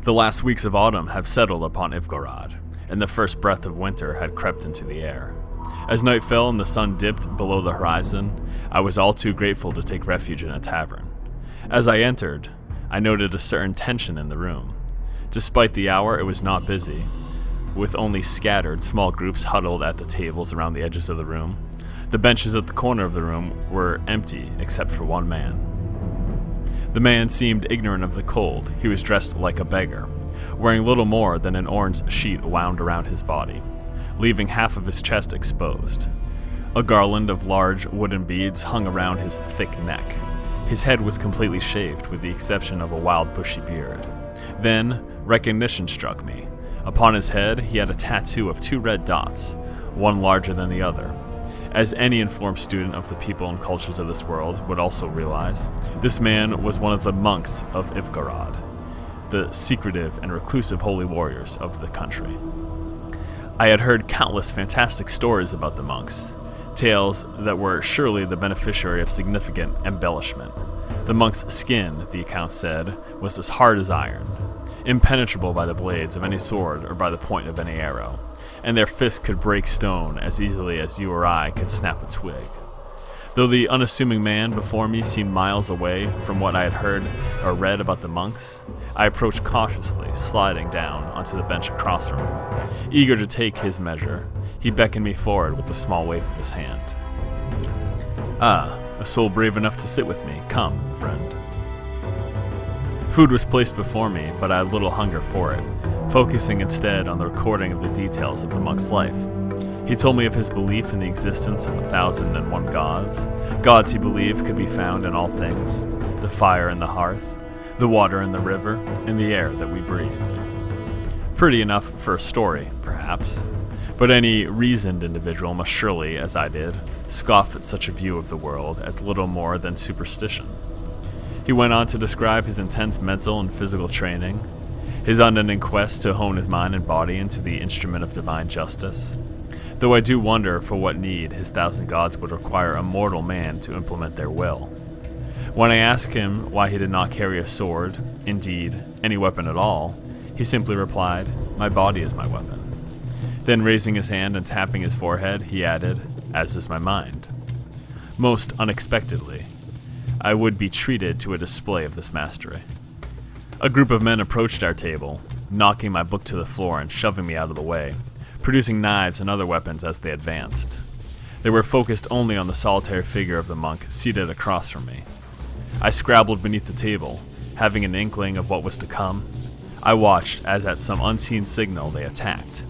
The last weeks of autumn have settled upon Ivgorod, and the first breath of winter had crept into the air. As night fell and the sun dipped below the horizon, I was all too grateful to take refuge in a tavern. As I entered, I noted a certain tension in the room. Despite the hour, it was not busy, with only scattered small groups huddled at the tables around the edges of the room. The benches at the corner of the room were empty except for one man. The man seemed ignorant of the cold. He was dressed like a beggar, wearing little more than an orange sheet wound around his body, leaving half of his chest exposed. A garland of large wooden beads hung around his thick neck. His head was completely shaved, with the exception of a wild bushy beard. Then, recognition struck me. Upon his head, he had a tattoo of 2 red dots, one larger than the other. As any informed student of the people and cultures of this world would also realize, this man was one of the monks of Ivgorod, the secretive and reclusive holy warriors of the country. I had heard countless fantastic stories about the monks, tales that were surely the beneficiary of significant embellishment. The monk's skin, the account said, was as hard as iron, impenetrable by the blades of any sword or by the point of any arrow, and their fists could break stone as easily as you or I could snap a twig. Though the unassuming man before me seemed miles away from what I had heard or read about the monks, I approached cautiously, sliding down onto the bench across from him. Eager to take his measure, he beckoned me forward with a small wave of his hand. "Ah, a soul brave enough to sit with me. Come, friend." Food was placed before me, but I had little hunger for it, focusing instead on the recording of the details of the monk's life. He told me of his belief in the existence of 1,001 gods. Gods he believed could be found in all things: the fire in the hearth, the water in the river, and the air that we breathe. Pretty enough for a story, perhaps, but any reasoned individual must surely, as I did, scoff at such a view of the world as little more than superstition. He went on to describe his intense mental and physical training, his unending quest to hone his mind and body into the instrument of divine justice, though I do wonder for what need his 1,000 gods would require a mortal man to implement their will. When I asked him why he did not carry a sword, indeed, any weapon at all, he simply replied, "My body is my weapon." Then raising his hand and tapping his forehead, he added, "As is my mind." Most unexpectedly, I would be treated to a display of this mastery. A group of men approached our table, knocking my book to the floor and shoving me out of the way, producing knives and other weapons as they advanced. They were focused only on the solitary figure of the monk seated across from me. I scrabbled beneath the table, having an inkling of what was to come. I watched as at some unseen signal they attacked.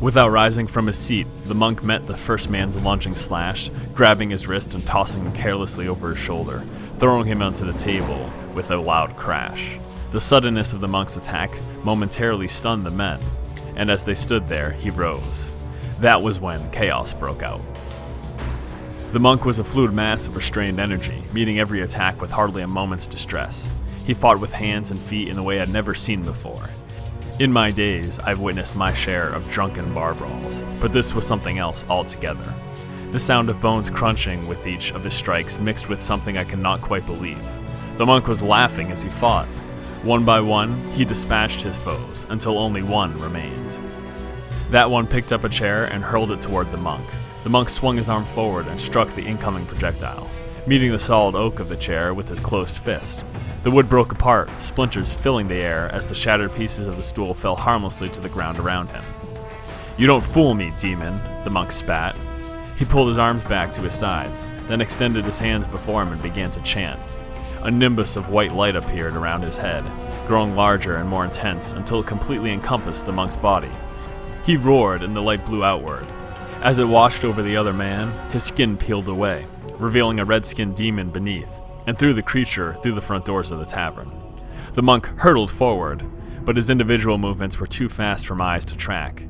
Without rising from his seat, the monk met the first man's lunging slash, grabbing his wrist and tossing him carelessly over his shoulder, throwing him onto the table with a loud crash. The suddenness of the monk's attack momentarily stunned the men, and as they stood there, he rose. That was when chaos broke out. The monk was a fluid mass of restrained energy, meeting every attack with hardly a moment's distress. He fought with hands and feet in a way I'd never seen before. In my days, I've witnessed my share of drunken bar brawls, but this was something else altogether. The sound of bones crunching with each of his strikes mixed with something I could not quite believe. The monk was laughing as he fought. One by one, he dispatched his foes, until only one remained. That one picked up a chair and hurled it toward the monk. The monk swung his arm forward and struck the incoming projectile, meeting the solid oak of the chair with his closed fist. The wood broke apart, splinters filling the air as the shattered pieces of the stool fell harmlessly to the ground around him. "You don't fool me, demon," the monk spat. He pulled his arms back to his sides, then extended his hands before him and began to chant. A nimbus of white light appeared around his head, growing larger and more intense until it completely encompassed the monk's body. He roared and the light blew outward. As it washed over the other man, his skin peeled away, revealing a red-skinned demon beneath, and threw the creature through the front doors of the tavern. The monk hurtled forward, but his individual movements were too fast for my eyes to track.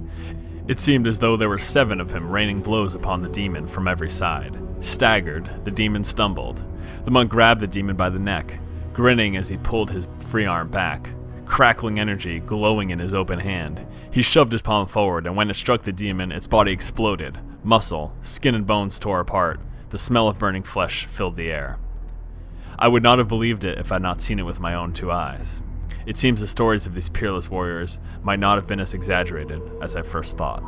It seemed as though there were 7 of him raining blows upon the demon from every side. Staggered, the demon stumbled. The monk grabbed the demon by the neck, grinning as he pulled his free arm back, crackling energy glowing in his open hand. He shoved his palm forward, and when it struck the demon, its body exploded. Muscle, skin and bones tore apart. The smell of burning flesh filled the air. I would not have believed it if I had not seen it with my own 2 eyes. It seems the stories of these peerless warriors might not have been as exaggerated as I first thought.